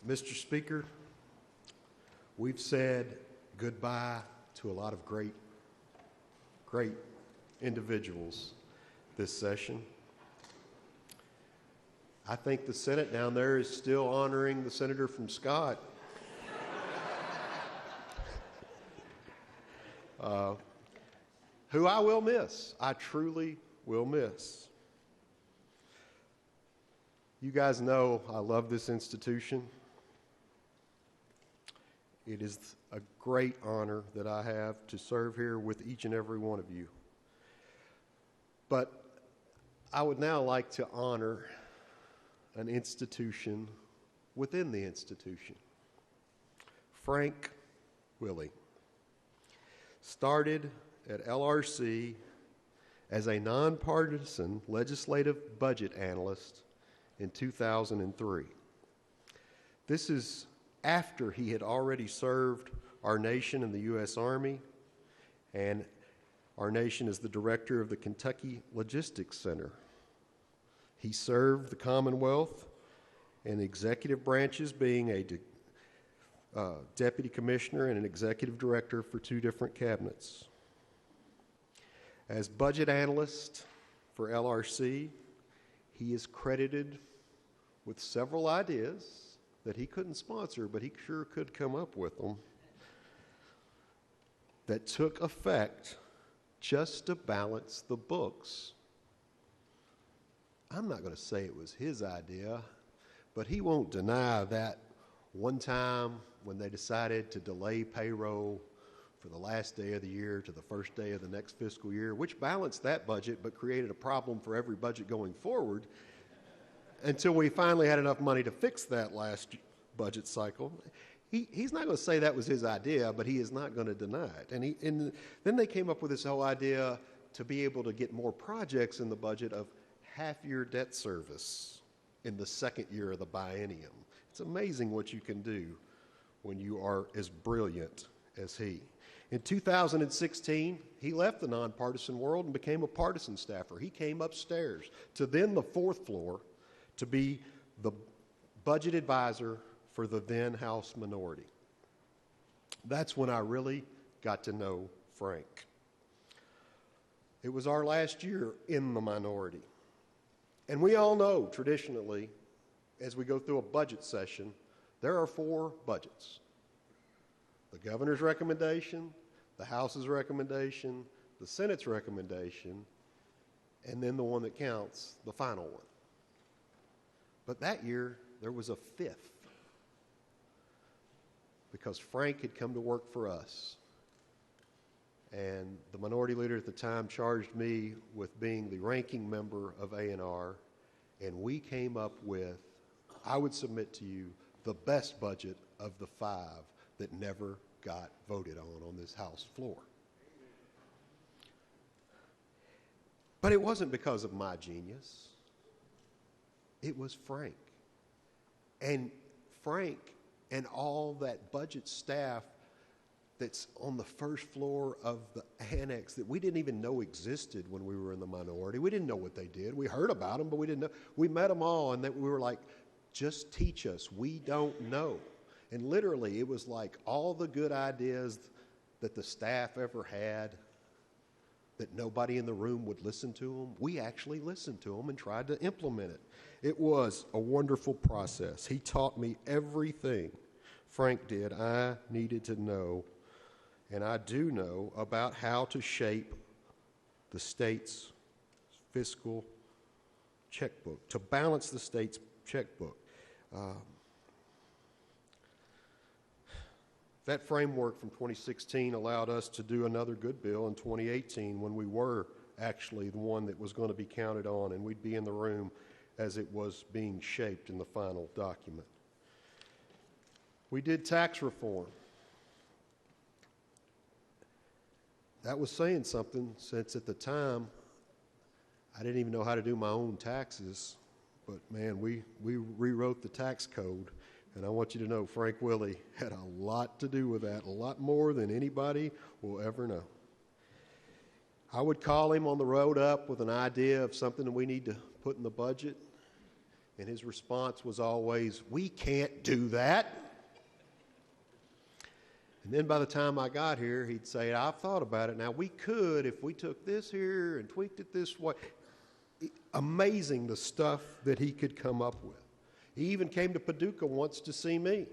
Mr. Speaker, we've said goodbye to a lot of great individuals this session. I think the Senate down there is still honoring the senator from Scott. Who I will miss. I truly will miss. You guys know I love this institution. It is a great honor that I have to serve here with each and every one of you. But I would now like to honor an institution within the institution. Frank Willey started at LRC as a nonpartisan legislative budget analyst in 2003. This is after he had already served our nation in the U.S. Army and our nation as the director of the Kentucky Logistics Center. He served the Commonwealth in the executive branches, being a deputy commissioner and an executive director for 2 different cabinets. As budget analyst for LRC, he is credited with several ideas that he couldn't sponsor, but he sure could come up with them, that took effect just to balance the books. I'm not going to say it was his idea, but he won't deny that one time when they decided to delay payroll for the last day of the year to the first day of the next fiscal year, which balanced that budget but created a problem for every budget going forward, until we finally had enough money to fix that last budget cycle. He's not going to say that was his idea, but he is not going to deny it. And then they came up with this whole idea to be able to get more projects in the budget of half-year debt service in the second year of the biennium. It's amazing what you can do when you are as brilliant as he. In 2016, he left the nonpartisan world and became a partisan staffer. He came upstairs to then the 4th floor to be the budget advisor for the then House minority. That's when I really got to know Frank. It was our last year in the minority. And we all know, traditionally, as we go through a budget session, there are 4 budgets. The governor's recommendation, the House's recommendation, the Senate's recommendation, and then the one that counts, the final one. But that year, there was a 5th, because Frank had come to work for us. And the minority leader at the time charged me with being the ranking member of A&R, and we came up with, I would submit to you, the best budget of the 5 that never got voted on this House floor. But it wasn't because of my genius. It was Frank. And Frank and all that budget staff that's on the first floor of the annex that we didn't even know existed when we were in the minority. We didn't know what they did. We heard about them, but we didn't know. We met them all, and we were like, just teach us. We don't know. And literally, it was like all the good ideas that the staff ever had, that nobody in the room would listen to them. We actually listened to them and tried to implement it. It was a wonderful process. He taught me everything Frank did I needed to know, and I do know, about how to shape the state's fiscal checkbook, to balance the state's checkbook. That framework from 2016 allowed us to do another good bill in 2018 when we were actually the one that was going to be counted on, and we'd be in the room as it was being shaped in the final document. We did tax reform. That was saying something, since at the time I didn't even know how to do my own taxes, but man, we rewrote the tax code. And I want you to know Frank Willey had a lot to do with that, a lot more than anybody will ever know. I would call him on the road up with an idea of something that we need to put in the budget. And his response was always, "We can't do that." And then by the time I got here, he'd say, "I've thought about it. Now, we could if we took this here and tweaked it this way." Amazing the stuff that he could come up with. He even came to Paducah once to see me.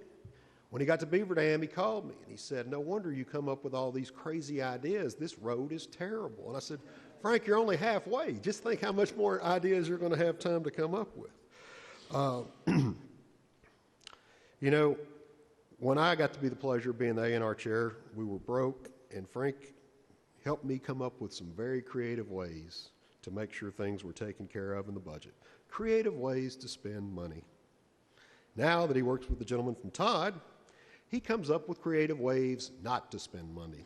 When he got to Beaver Dam, he called me and he said, "No wonder you come up with all these crazy ideas. This road is terrible." And I said, "Frank, you're only halfway. Just think how much more ideas you're going to have time to come up with." You know, when I got to be the pleasure of being the A&R chair, we were broke, and Frank helped me come up with some very creative ways to make sure things were taken care of in the budget. Creative ways to spend money. Now that he works with the gentleman from Todd, he comes up with creative ways not to spend money.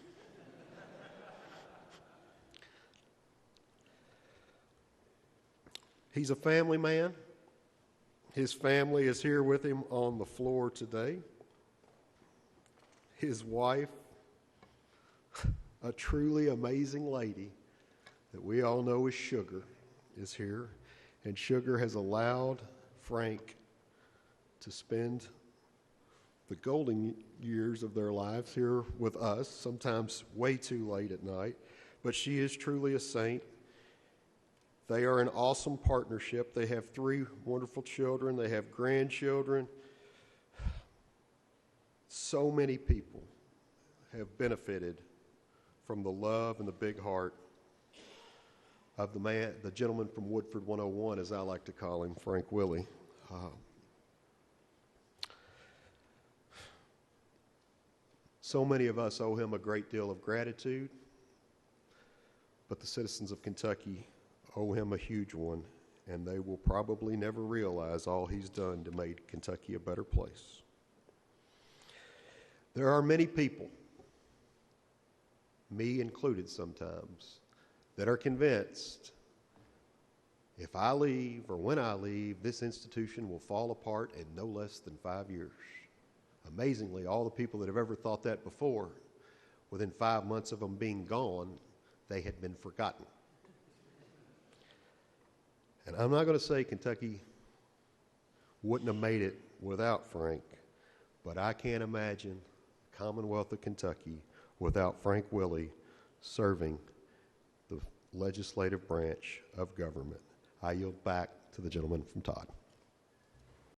He's a family man. His family is here with him on the floor today. His wife, a truly amazing lady that we all know as Sugar, is here. And Sugar has allowed Frank to spend the golden years of their lives here with us, sometimes way too late at night. But she is truly a saint. They are an awesome partnership. They have 3 wonderful children. They have grandchildren. So many people have benefited from the love and the big heart of the gentleman from Woodford 101, as I like to call him, Frank Willey. So many of us owe him a great deal of gratitude, but the citizens of Kentucky owe him a huge one, and they will probably never realize all he's done to make Kentucky a better place. There are many people, me included sometimes, that are convinced if I leave or when I leave, this institution will fall apart in no less than 5 years. Amazingly, all the people that have ever thought that before, within 5 months of them being gone, they had been forgotten. And I'm not going to say Kentucky wouldn't have made it without Frank, but I can't imagine the Commonwealth of Kentucky without Frank Willey serving the legislative branch of government. I yield back to the gentleman from Todd.